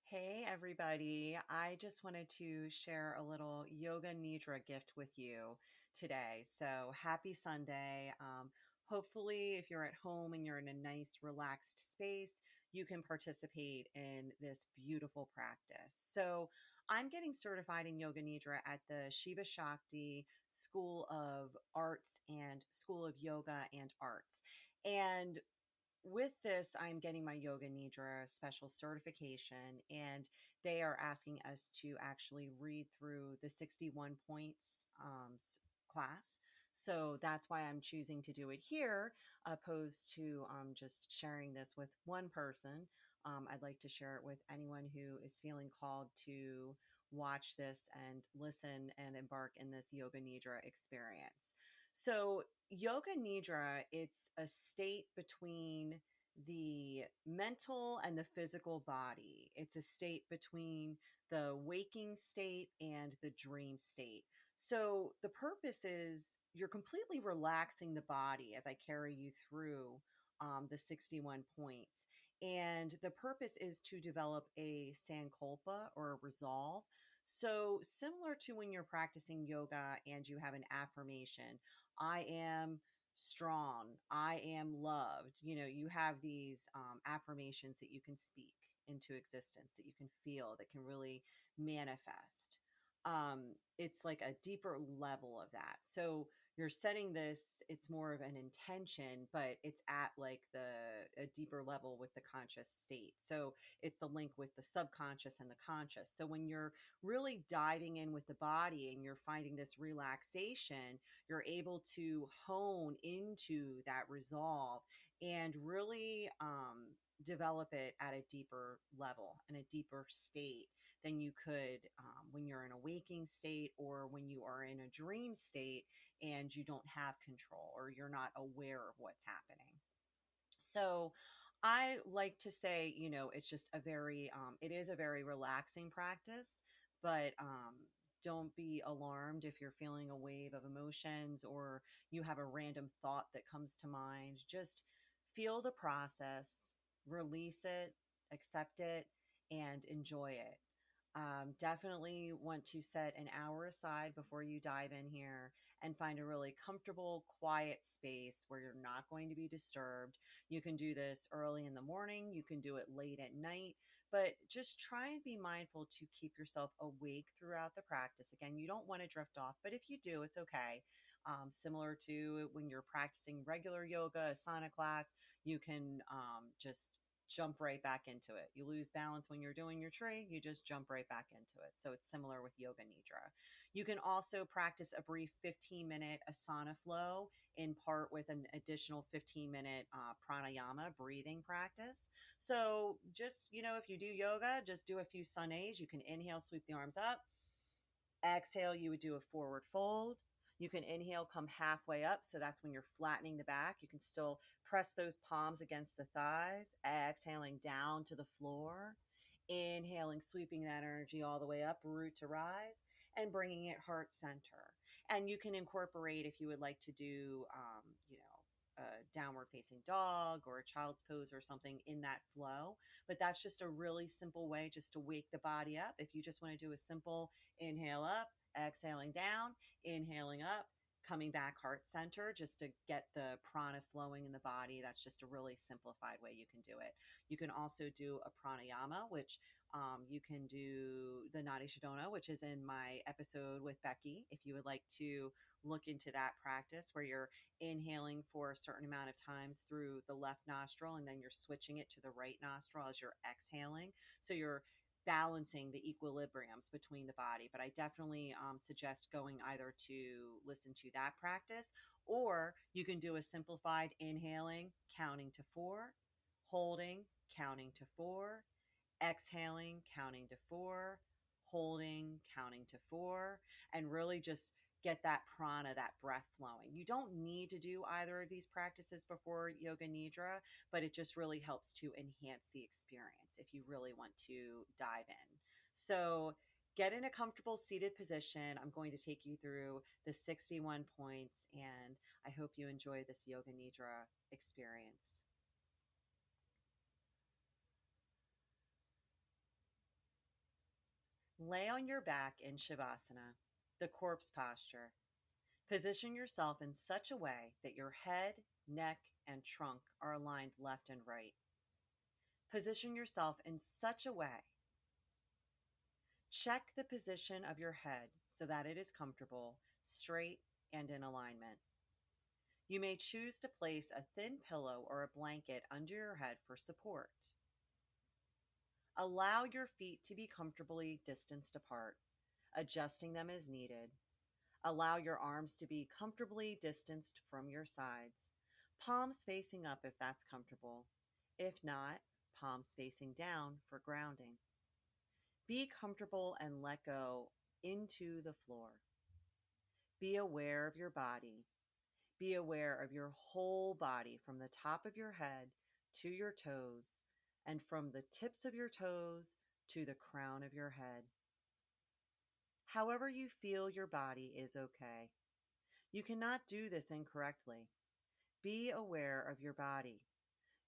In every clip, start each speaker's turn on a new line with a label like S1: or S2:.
S1: Hey, everybody. I just wanted to share a little Yoga Nidra gift with you today. So, happy Sunday. Hopefully, if you're at home and you're in a nice, relaxed space, you can participate in this beautiful practice. So, I'm getting certified in Yoga Nidra at the Shivashakti School of Arts and School of Yoga and Arts. And with this, I'm getting my Yoga Nidra special certification, and they are asking us to actually read through the 61 points class. So that's why I'm choosing to do it here, opposed to just sharing this with one person. I'd like to share it with anyone who is feeling called to watch this and listen and embark in this Yoga Nidra experience. So, Yoga Nidra, it's a state between the mental and the physical body. It's a state between the waking state and the dream state. So the purpose is you're completely relaxing the body as I carry you through the 61 points. And the purpose is to develop a sankalpa or a resolve. So, similar to when you're practicing yoga and you have an affirmation, I am strong, I am loved. You have these affirmations that you can speak into existence, that you can feel, that can really manifest. It's like a deeper level of that. So you're setting this, it's more of an intention, but it's at like a deeper level with the conscious state. So it's a link with the subconscious and the conscious. So when you're really diving in with the body and you're finding this relaxation, you're able to hone into that resolve and really develop it at a deeper level and a deeper state than you could when you're in a waking state or when you are in a dream state and you don't have control or you're not aware of what's happening. So I like to say, it's just it is a very relaxing practice, but don't be alarmed if you're feeling a wave of emotions or you have a random thought that comes to mind. Just feel the process, release it, accept it, and enjoy it. Definitely want to set an hour aside before you dive in here and find a really comfortable, quiet space where you're not going to be disturbed. You can do this early in the morning, you can do it late at night, but just try and be mindful to keep yourself awake throughout the practice. Again, you don't want to drift off, but if you do, it's okay. Similar to when you're practicing regular yoga, asana class, you can just jump right back into it. You lose balance when you're doing your tree, you just jump right back into it. So it's similar with Yoga Nidra. You can also practice a brief 15-minute asana flow in part with an additional 15-minute pranayama breathing practice. So just, if you do yoga, just do a few sun A's. You can inhale, sweep the arms up. Exhale, you would do a forward fold. You can inhale, come halfway up. So that's when you're flattening the back. You can still press those palms against the thighs, exhaling down to the floor. Inhaling, sweeping that energy all the way up, root to rise, and bringing it heart center. And you can incorporate, if you would like to do, a downward facing dog or a child's pose or something in that flow. But that's just a really simple way just to wake the body up. If you just want to do a simple inhale up, exhaling down, inhaling up, coming back heart center just to get the prana flowing in the body. That's just a really simplified way you can do it. You can also do a pranayama, which you can do the Nadi Shodhana, which is in my episode with Becky. If you would like to look into that practice where you're inhaling for a certain amount of times through the left nostril and then you're switching it to the right nostril as you're exhaling. So you're balancing the equilibriums between the body. But I definitely suggest going either to listen to that practice or you can do a simplified inhaling, counting to 4, holding, counting to 4, exhaling, counting to 4, holding, counting to 4, and really just get that prana, that breath flowing. You don't need to do either of these practices before Yoga Nidra, but it just really helps to enhance the experience if you really want to dive in. So get in a comfortable seated position. I'm going to take you through the 61 points, and I hope you enjoy this Yoga Nidra experience. Lay on your back in Shavasana, the corpse posture. Position yourself in such a way that your head, neck, and trunk are aligned left and right. Position yourself in such a way. Check the position of your head so that it is comfortable, straight, and in alignment. You may choose to place a thin pillow or a blanket under your head for support. Allow your feet to be comfortably distanced apart, adjusting them as needed. Allow your arms to be comfortably distanced from your sides, palms facing up if that's comfortable. If not, palms facing down for grounding. Be comfortable and let go into the floor. Be aware of your body. Be aware of your whole body from the top of your head to your toes, and from the tips of your toes to the crown of your head. However you feel your body is okay. You cannot do this incorrectly. Be aware of your body.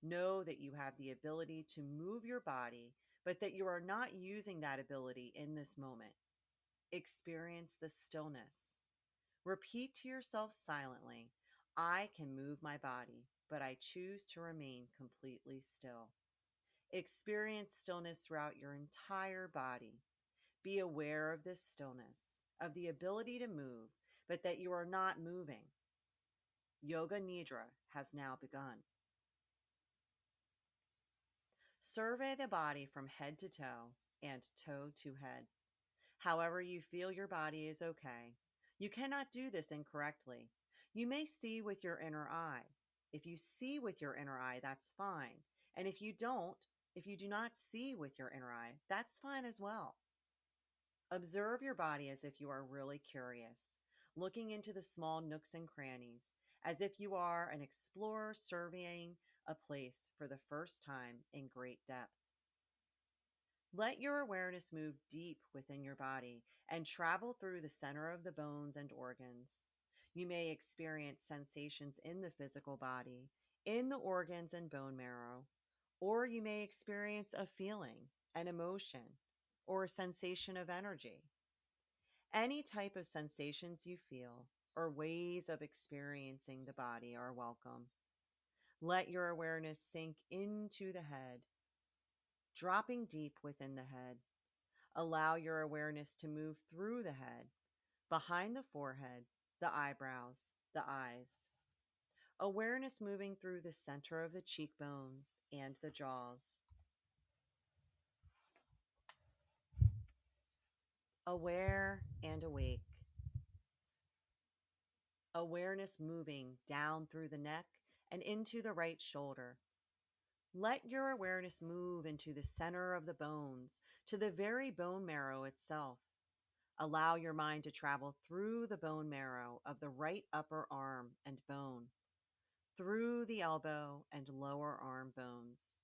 S1: Know that you have the ability to move your body, but that you are not using that ability in this moment. Experience the stillness. Repeat to yourself silently, I can move my body, but I choose to remain completely still. Experience stillness throughout your entire body. Be aware of this stillness, of the ability to move, but that you are not moving. Yoga Nidra has now begun. Survey the body from head to toe and toe to head. However you feel your body is okay. You cannot do this incorrectly. You may see with your inner eye. If you see with your inner eye, that's fine. And if you don't, if you do not see with your inner eye, that's fine as well. Observe your body as if you are really curious, looking into the small nooks and crannies, as if you are an explorer surveying a place for the first time in great depth. Let your awareness move deep within your body and travel through the center of the bones and organs. You may experience sensations in the physical body, in the organs and bone marrow, or you may experience a feeling, an emotion, or a sensation of energy. Any type of sensations you feel or ways of experiencing the body are welcome. Let your awareness sink into the head, dropping deep within the head. Allow your awareness to move through the head, behind the forehead, the eyebrows, the eyes. Awareness moving through the center of the cheekbones and the jaws. Aware and awake. Awareness moving down through the neck and into the right shoulder. Let your awareness move into the center of the bones, to the very bone marrow itself. Allow your mind to travel through the bone marrow of the right upper arm and bone, through the elbow and lower arm bones.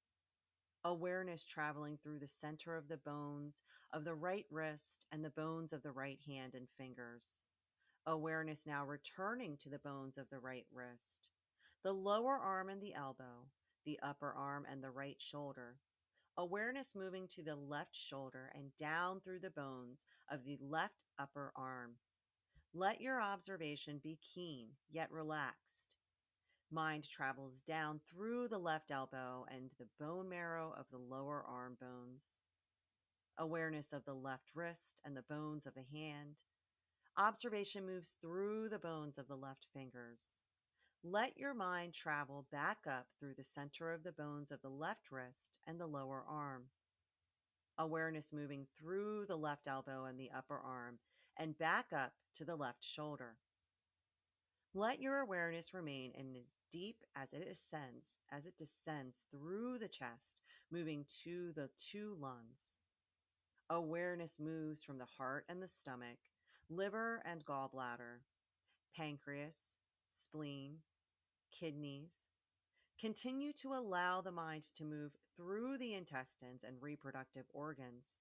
S1: Awareness traveling through the center of the bones of the right wrist and the bones of the right hand and fingers. Awareness now returning to the bones of the right wrist, the lower arm and the elbow, the upper arm and the right shoulder. Awareness moving to the left shoulder and down through the bones of the left upper arm. Let your observation be keen yet relaxed. Mind travels down through the left elbow and the bone marrow of the lower arm bones. Awareness of the left wrist and the bones of the hand. Observation moves through the bones of the left fingers. Let your mind travel back up through the center of the bones of the left wrist and the lower arm. Awareness moving through the left elbow and the upper arm and back up to the left shoulder. Let your awareness remain in as deep as it descends through the chest, moving to the two lungs. Awareness moves from the heart and the stomach, liver and gallbladder, pancreas, spleen, kidneys. Continue to allow the mind to move through the intestines and reproductive organs.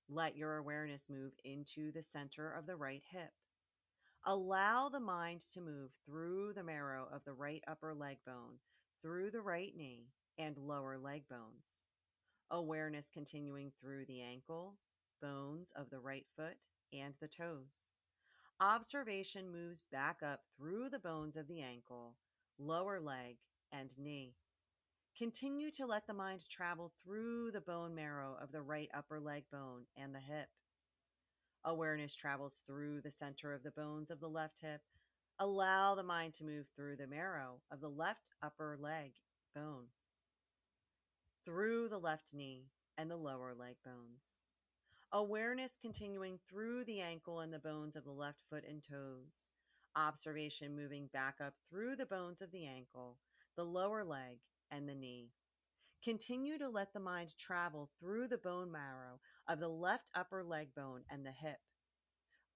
S1: Let your awareness move into the center of the right hip. Allow the mind to move through the marrow of the right upper leg bone, through the right knee and lower leg bones. Awareness continuing through the ankle, bones of the right foot and the toes. Observation moves back up through the bones of the ankle, lower leg, and knee. Continue to let the mind travel through the bone marrow of the right upper leg bone and the hip. Awareness travels through the center of the bones of the left hip. Allow the mind to move through the marrow of the left upper leg bone, through the left knee and the lower leg bones. Awareness continuing through the ankle and the bones of the left foot and toes. Observation moving back up through the bones of the ankle, the lower leg, and the knee. Continue to let the mind travel through the bone marrow of the left upper leg bone and the hip.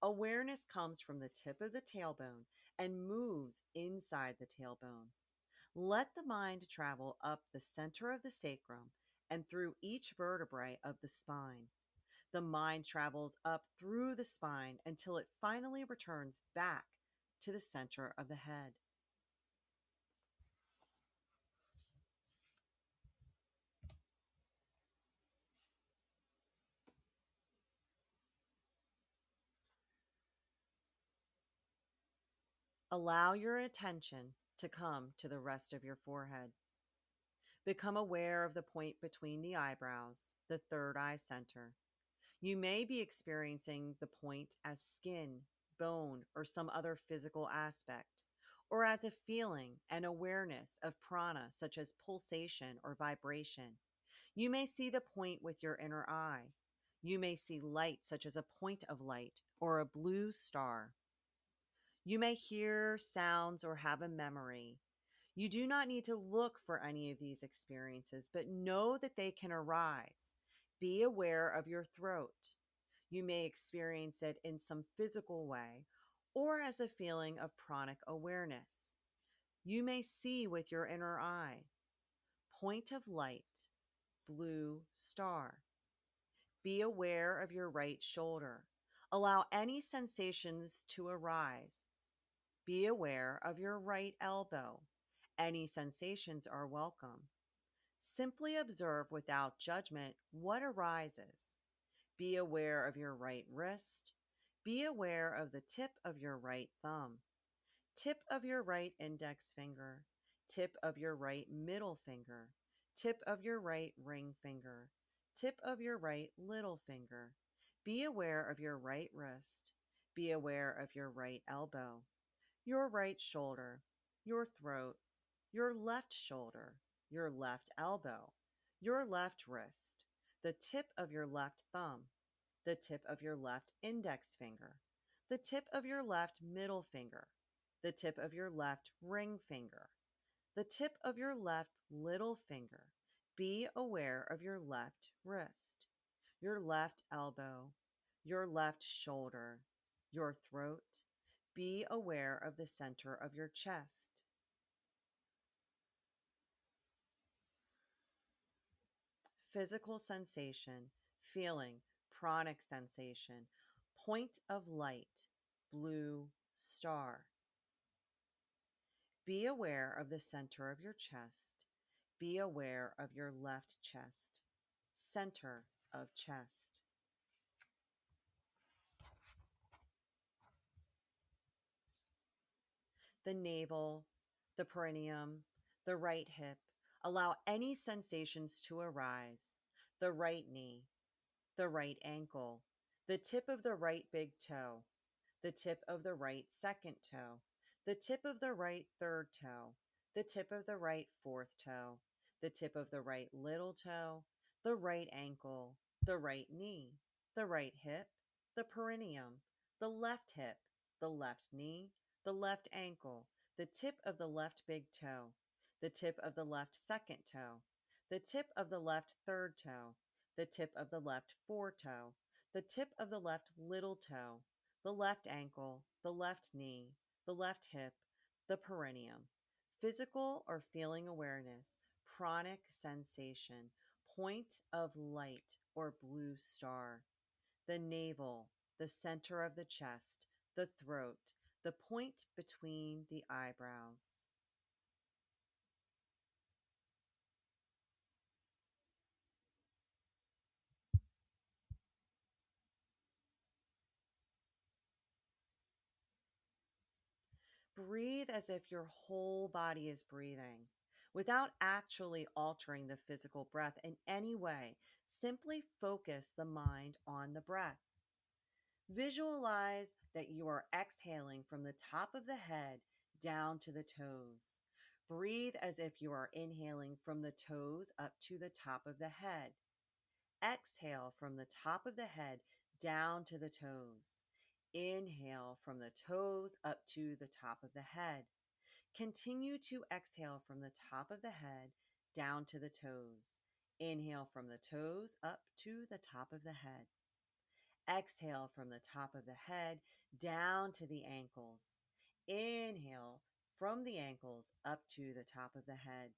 S1: Awareness comes from the tip of the tailbone and moves inside the tailbone. Let the mind travel up the center of the sacrum and through each vertebrae of the spine. The mind travels up through the spine until it finally returns back to the center of the head. Allow your attention to come to the rest of your forehead. Become aware of the point between the eyebrows, the third eye center. You may be experiencing the point as skin, bone, or some other physical aspect, or as a feeling and awareness of prana, such as pulsation or vibration. You may see the point with your inner eye. You may see light, such as a point of light or a blue star. You may hear sounds or have a memory. You do not need to look for any of these experiences, but know that they can arise. Be aware of your throat. You may experience it in some physical way or as a feeling of pranic awareness. You may see with your inner eye. Point of light, blue star. Be aware of your right shoulder. Allow any sensations to arise. Be aware of your right elbow. Any sensations are welcome. Simply observe without judgment what arises. Be aware of your right wrist. Be aware of the tip of your right thumb, tip of your right index finger, tip of your right middle finger, tip of your right ring finger, tip of your right little finger. Be aware of your right wrist. Be aware of your right elbow, your right shoulder, your throat, your left shoulder, your left elbow, your left wrist, the tip of your left thumb, the tip of your left index finger, the tip of your left middle finger, the tip of your left ring finger, the tip of your left little finger. Be aware of your left wrist, your left elbow, your left shoulder, your throat. Be aware of the center of your chest. Physical sensation, feeling, pranic sensation, point of light, blue star. Be aware of the center of your chest. Be aware of your left chest, center of chest. The navel, the perineum, the right hip. Allow any sensations to arise. The right knee, the right ankle, the tip of the right big toe, the tip of the right second toe, the tip of the right third toe, the tip of the right fourth toe, the tip of the right little toe, the right ankle, the right knee, the right hip, the perineum, the left hip, the left knee, the left ankle, the tip of the left big toe, the tip of the left second toe, the tip of the left third toe, the tip of the left foretoe, the tip of the left little toe, the left ankle, the left knee, the left hip, the perineum. Physical or feeling awareness, pranic sensation, point of light or blue star, the navel, the center of the chest, the throat, the point between the eyebrows. Breathe as if your whole body is breathing without actually altering the physical breath in any way. Simply focus the mind on the breath. Visualize that you are exhaling from the top of the head down to the toes. Breathe as if you are inhaling from the toes up to the top of the head. Exhale from the top of the head down to the toes. Inhale from the toes up to the top of the head. Continue to exhale from the top of the head down to the toes. Inhale from the toes up to the top of the head. Exhale from the top of the head down to the ankles. Inhale from the ankles up to the top of the head.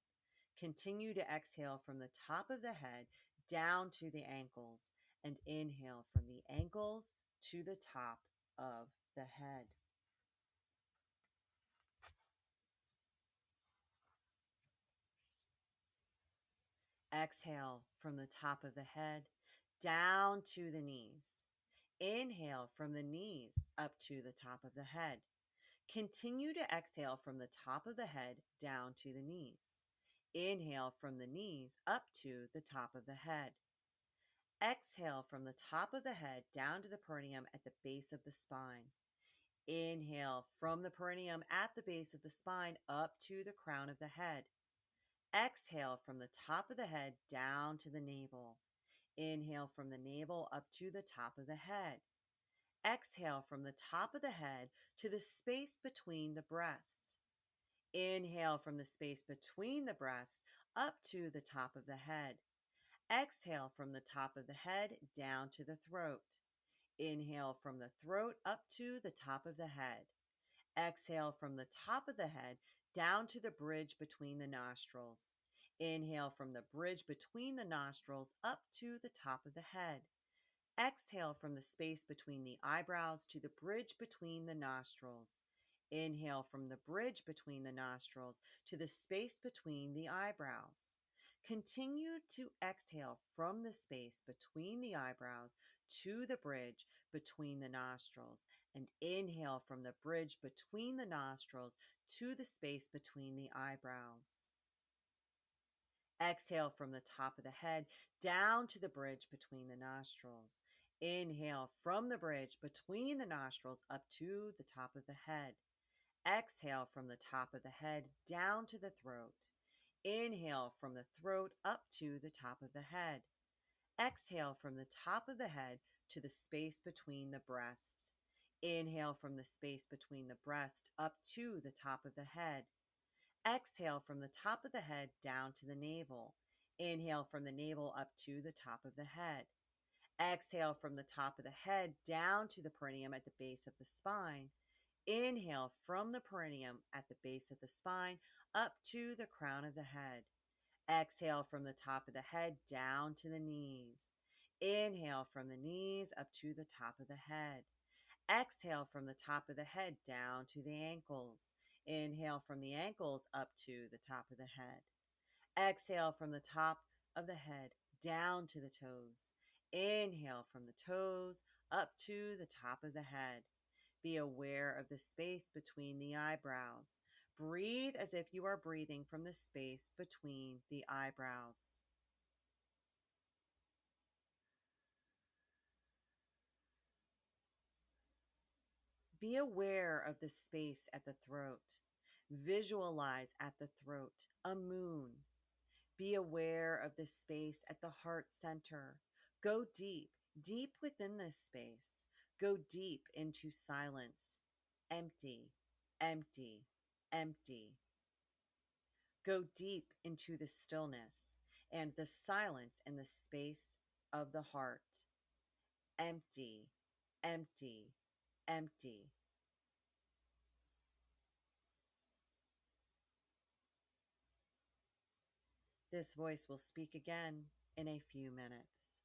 S1: Continue to exhale from the top of the head down to the ankles and inhale from the ankles to the top of the head. Exhale from the top of the head down to the knees. Inhale from the knees up to the top of the head. Continue to exhale from the top of the head down to the knees. Inhale from the knees up to the top of the head. Exhale from the top of the head down to the perineum at the base of the spine. Inhale from the perineum at the base of the spine up to the crown of the head. Exhale from the top of the head down to the navel. Inhale from the navel up to the top of the head. Exhale from the top of the head to the space between the breasts. Inhale from the space between the breasts up to the top of the head. Exhale from the top of the head down to the throat. Inhale from the throat up to the top of the head. Exhale from the top of the head down to the bridge between the nostrils. Inhale from the bridge between the nostrils up to the top of the head. Exhale from the space between the eyebrows to the bridge between the nostrils. Inhale from the bridge between the nostrils to the space between the eyebrows. Continue to exhale from the space between the eyebrows to the bridge between the nostrils, and inhale from the bridge between the nostrils to the space between the eyebrows. Exhale from the top of the head down to the bridge between the nostrils. Inhale from the bridge between the nostrils up to the top of the head. Exhale from the top of the head down to the throat. Inhale from the throat up to the top of the head. Exhale from the top of the head to the space between the breasts. Inhale from the space between the breast up to the top of the head. Exhale from the top of the head down to the navel. Inhale from the navel up to the top of the head. Exhale from the top of the head down to the perineum at the base of the spine. Inhale from the perineum at the base of the spine up to the crown of the head. Exhale from the top of the head down to the knees. Inhale from the knees up to the top of the head. Exhale from the top of the head down to the ankles. Inhale from the ankles up to the top of the head. Exhale from the top of the head down to the toes. Inhale from the toes up to the top of the head. Be aware of the space between the eyebrows. Breathe as if you are breathing from the space between the eyebrows. Be aware of the space at the throat. Visualize at the throat a moon. Be aware of the space at the heart center. Go deep, deep within this space. Go deep into silence. Empty, empty, empty. Go deep into the stillness and the silence in the space of the heart. Empty, empty, empty. This voice will speak again in a few minutes.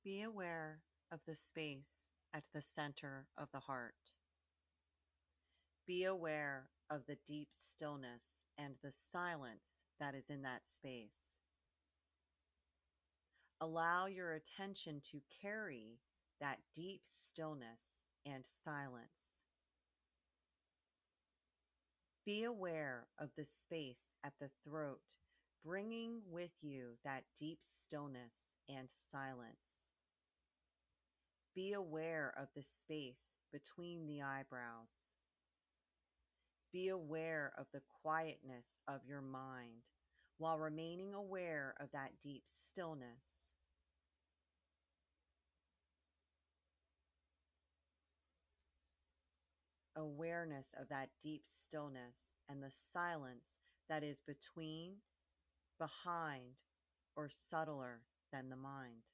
S1: Be aware of the space at the center of the heart. Be aware of the deep stillness and the silence that is in that space. Allow your attention to carry that deep stillness and silence. Be aware of the space at the throat, bringing with you that deep stillness and silence. Be aware of the space between the eyebrows. Be aware of the quietness of your mind while remaining aware of that deep stillness. Awareness of that deep stillness and the silence that is between, behind, or subtler than the mind.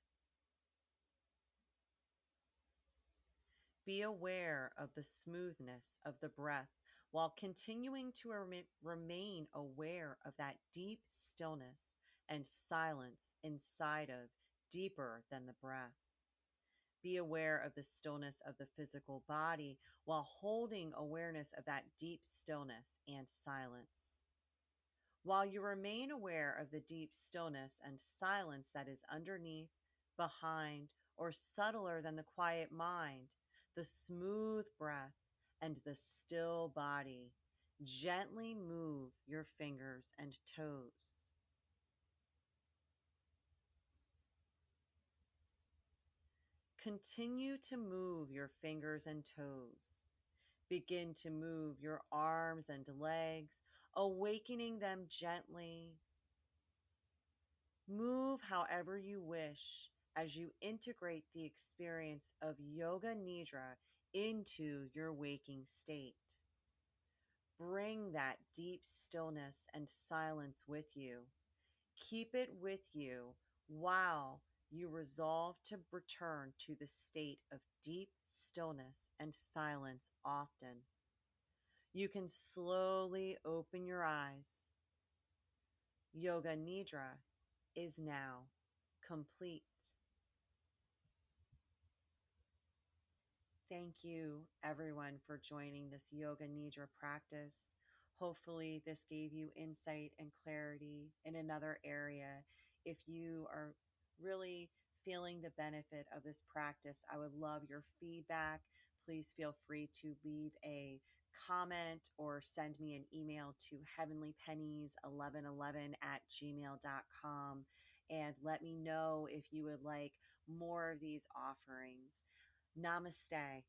S1: Be aware of the smoothness of the breath while continuing to remain aware of that deep stillness and silence inside of, deeper than the breath. Be aware of the stillness of the physical body while holding awareness of that deep stillness and silence. While you remain aware of the deep stillness and silence that is underneath, behind, or subtler than the quiet mind, the smooth breath, and the still body, gently move your fingers and toes. Continue to move your fingers and toes. Begin to move your arms and legs, awakening them gently. Move however you wish as you integrate the experience of Yoga Nidra into your waking state. Bring that deep stillness and silence with you. Keep it with you while you resolve to return to the state of deep stillness and silence often. You can slowly open your eyes. Yoga Nidra is now complete. Thank you, everyone, for joining this Yoga Nidra practice. Hopefully, this gave you insight and clarity in another area. If you are really feeling the benefit of this practice, I would love your feedback. Please feel free to leave a comment or send me an email to heavenlypennies1111@gmail.com and let me know if you would like more of these offerings. Namaste.